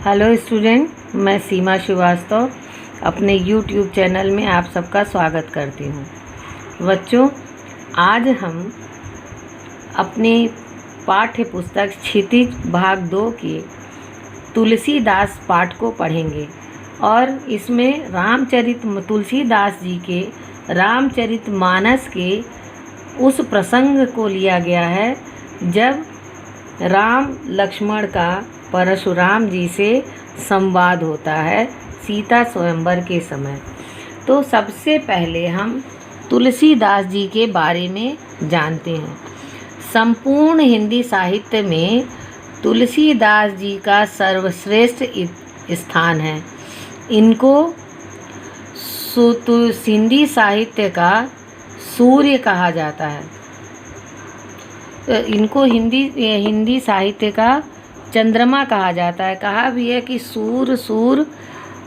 Hello student, मैं सीमा श्रीवास्तव अपने YouTube channel में आप सबका स्वागत करती हूँ। बच्चों, आज हम अपनी पाठ्य पुस्तक क्षितिज भाग 2 के तुलसीदास पाठ को पढ़ेंगे और इसमें तुलसीदास जी के रामचरितमानस के उस प्रसंग को लिया गया है जब राम लक्ष्मण का परशुराम जी से संवाद होता है सीता स्वयंवर के समय। तो सबसे पहले हम तुलसीदास जी के बारे में जानते हैं। संपूर्ण हिंदी साहित्य में तुलसीदास जी का सर्वश्रेष्ठ स्थान है। इनको हिंदी साहित्य का सूर्य कहा जाता है। इनको हिंदी साहित्य का चंद्रमा कहा जाता है। कहा भी है कि सूर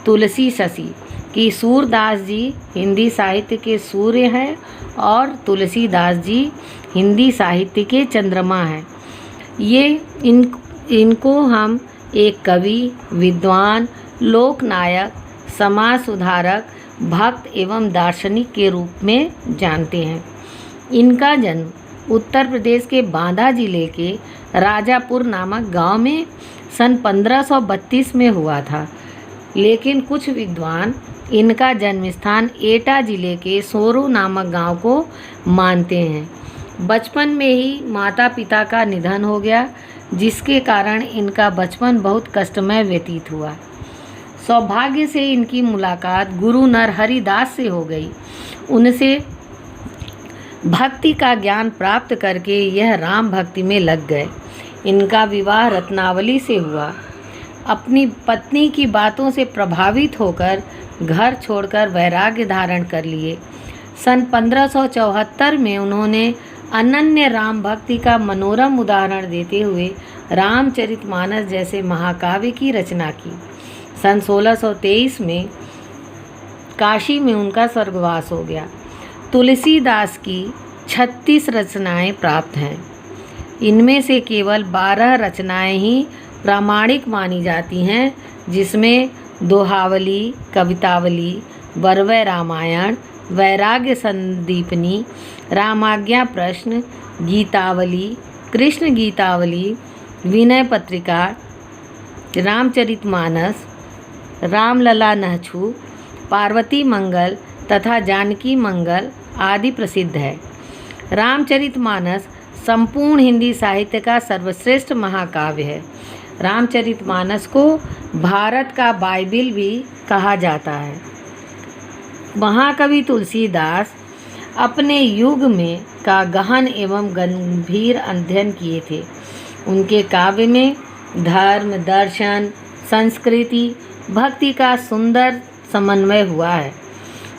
तुलसी शशि, कि सूरदास जी हिंदी साहित्य के सूर्य हैं और तुलसीदास जी हिंदी साहित्य के चंद्रमा हैं। इनको हम एक कवि, विद्वान, लोकनायक, समाज सुधारक, भक्त एवं दार्शनिक के रूप में जानते हैं। इनका जन्म उत्तर प्रदेश के बांदा जिले के राजापुर नामक गांव में सन 1532 में हुआ था, लेकिन कुछ विद्वान इनका जन्म स्थान एटा जिले के सोरू नामक गांव को मानते हैं। बचपन में ही माता पिता का निधन हो गया, जिसके कारण इनका बचपन बहुत कष्टमय व्यतीत हुआ। सौभाग्य से इनकी मुलाकात गुरु नरहरि दास से हो गई। उनसे भक्ति का ज्ञान प्राप्त करके यह राम भक्ति में लग गए। इनका विवाह रत्नावली से हुआ। अपनी पत्नी की बातों से प्रभावित होकर घर छोड़कर वैराग्य धारण कर लिए। सन 1574 में उन्होंने अनन्य राम भक्ति का मनोरम उदाहरण देते हुए रामचरितमानस जैसे महाकाव्य की रचना की। सन 1623 में काशी में उनका स्वर्गवास हो गया। तुलसीदास की 36 रचनाएं प्राप्त हैं। इनमें से केवल 12 रचनाएं ही प्रामाणिक मानी जाती हैं, जिसमें दोहावली, कवितावली, बरवै रामायण, वैराग्य संदीपनी, रामाज्ञा प्रश्न, गीतावली, कृष्ण गीतावली, विनय पत्रिका, रामचरितमानस, रामलला नहछू, पार्वती मंगल तथा जानकी मंगल आदि प्रसिद्ध है। रामचरितमानस संपूर्ण हिंदी साहित्य का सर्वश्रेष्ठ महाकाव्य है। रामचरितमानस को भारत का बाइबिल भी कहा जाता है। महाकवि तुलसीदास अपने युग में का गहन एवं गंभीर अध्ययन किए थे। उनके काव्य में धर्म, दर्शन, संस्कृति, भक्ति का सुंदर समन्वय हुआ है।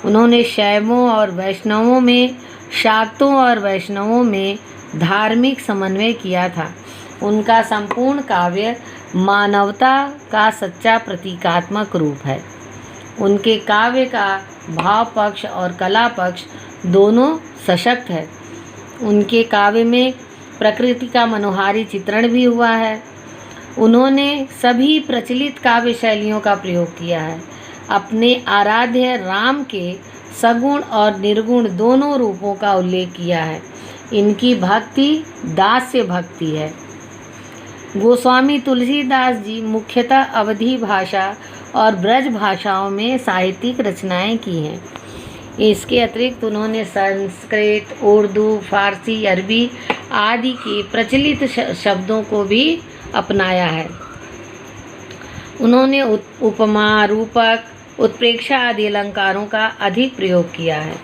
उन्होंने शैवों और वैष्णवों में, शाक्तों और वैष्णवों में धार्मिक समन्वय किया था। उनका संपूर्ण काव्य मानवता का सच्चा प्रतीकात्मक रूप है। उनके काव्य का भाव पक्ष और कला पक्ष दोनों सशक्त है। उनके काव्य में प्रकृति का मनोहारी चित्रण भी हुआ है। उन्होंने सभी प्रचलित काव्य शैलियों का प्रयोग किया है। अपने आराध्य राम के सगुण और निर्गुण दोनों रूपों का उल्लेख किया है। इनकी भक्ति दास्य भक्ति है। गोस्वामी तुलसीदास जी मुख्यतः अवधी भाषा और ब्रज भाषाओं में साहित्यिक रचनाएं की हैं। इसके अतिरिक्त उन्होंने संस्कृत, उर्दू, फारसी, अरबी आदि के प्रचलित शब्दों को भी अपनाया है। उन्होंने उपमा, रूपक, उत्प्रेक्षा आदि अलंकारों का अधिक प्रयोग किया है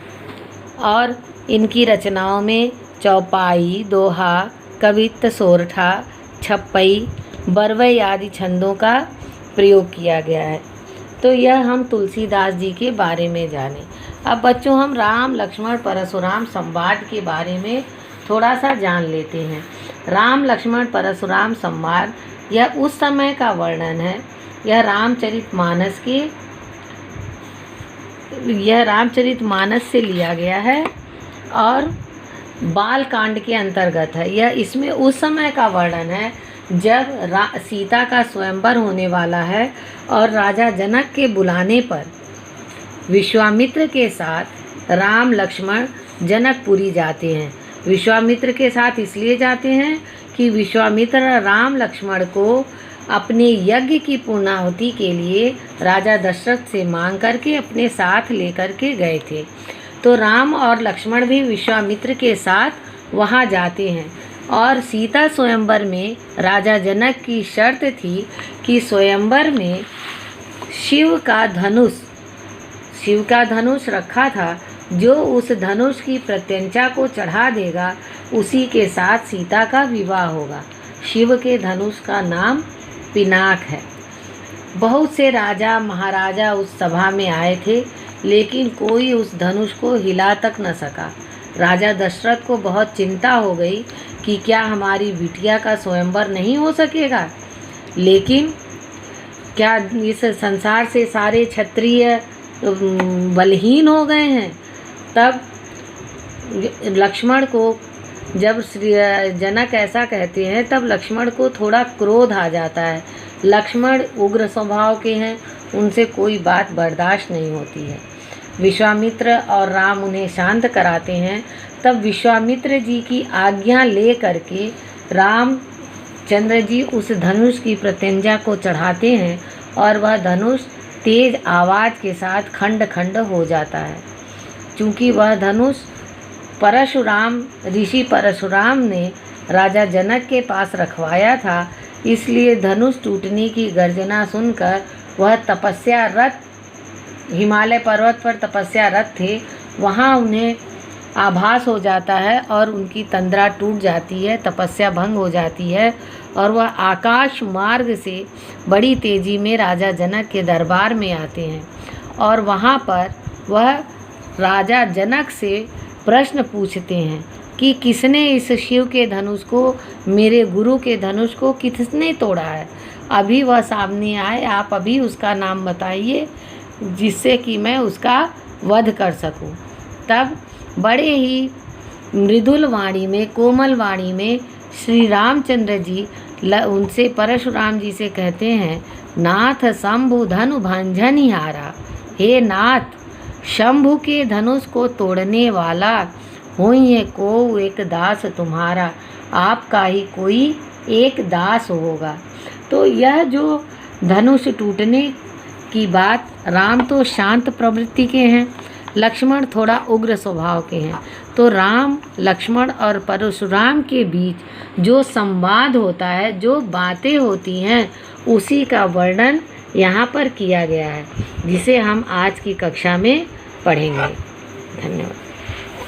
और इनकी रचनाओं में चौपाई, दोहा, कवित्त, सोरठा, छप्पई, बरवई आदि छंदों का प्रयोग किया गया है। तो यह हम तुलसीदास जी के बारे में जाने। अब बच्चों, हम राम लक्ष्मण परशुराम संवाद के बारे में थोड़ा सा जान लेते हैं। राम लक्ष्मण परशुराम संवाद यह उस समय का वर्णन है। यह रामचरितमानस से लिया गया है और बाल कांड के अंतर्गत है। यह इसमें उस समय का वर्णन है जब सीता का स्वयंवर होने वाला है और राजा जनक के बुलाने पर विश्वामित्र के साथ राम लक्ष्मण जनकपुरी जाते हैं। विश्वामित्र के साथ इसलिए जाते हैं कि विश्वामित्र राम लक्ष्मण को अपने यज्ञ की पूर्णाहुति के लिए राजा दशरथ से मांग करके अपने साथ लेकर के गए थे। तो राम और लक्ष्मण भी विश्वामित्र के साथ वहाँ जाते हैं और सीता स्वयंवर में राजा जनक की शर्त थी कि स्वयंवर में शिव का धनुष रखा था, जो उस धनुष की प्रत्यंचा को चढ़ा देगा उसी के साथ सीता का विवाह होगा। शिव के धनुष का नाम पिनाक है। बहुत से राजा महाराजा उस सभा में आए थे, लेकिन कोई उस धनुष को हिला तक न सका। राजा दशरथ को बहुत चिंता हो गई कि क्या हमारी बिटिया का स्वयंवर नहीं हो सकेगा। लेकिन क्या इस संसार से सारे क्षत्रिय बलहीन हो गए हैं? तब लक्ष्मण को जब श्री जनक ऐसा कहते हैं तब लक्ष्मण को थोड़ा क्रोध आ जाता है। लक्ष्मण उग्र स्वभाव के हैं, उनसे कोई बात बर्दाश्त नहीं होती है। विश्वामित्र और राम उन्हें शांत कराते हैं। तब विश्वामित्र जी की आज्ञा ले करके रामचंद्र जी उस धनुष की प्रत्यंजा को चढ़ाते हैं और वह धनुष तेज आवाज़ के साथ खंड खंड हो जाता है। चूँकि वह धनुष ऋषि परशुराम ने राजा जनक के पास रखवाया था, इसलिए धनुष टूटने की गर्जना सुनकर वह तपस्यारत हिमालय पर्वत पर तपस्यारत थे, वहाँ उन्हें आभास हो जाता है और उनकी तंद्रा टूट जाती है, तपस्या भंग हो जाती है और वह आकाश मार्ग से बड़ी तेज़ी में राजा जनक के दरबार में आते हैं और वहाँ पर वह राजा जनक से प्रश्न पूछते हैं कि किसने इस शिव के धनुष को, मेरे गुरु के धनुष को किसने तोड़ा है। अभी वह सामने आए, आप अभी उसका नाम बताइए जिससे कि मैं उसका वध कर सकूं। तब बड़े ही मृदुल वाणी में, कोमल वाणी में श्री रामचंद्र जी उनसे परशुराम जी से कहते हैं, नाथ शंभु धनु भंजनिहारा, हे नाथ शंभु के धनुष को तोड़ने वाला होइए को एक दास तुम्हारा, आपका ही कोई एक दास होगा। तो यह जो धनुष टूटने की बात, राम तो शांत प्रवृत्ति के हैं, लक्ष्मण थोड़ा उग्र स्वभाव के हैं। तो राम लक्ष्मण और परशुराम के बीच जो संवाद होता है, जो बातें होती हैं, उसी का वर्णन यहाँ पर किया गया है, जिसे हम आज की कक्षा में पढ़ेंगे। धन्यवाद।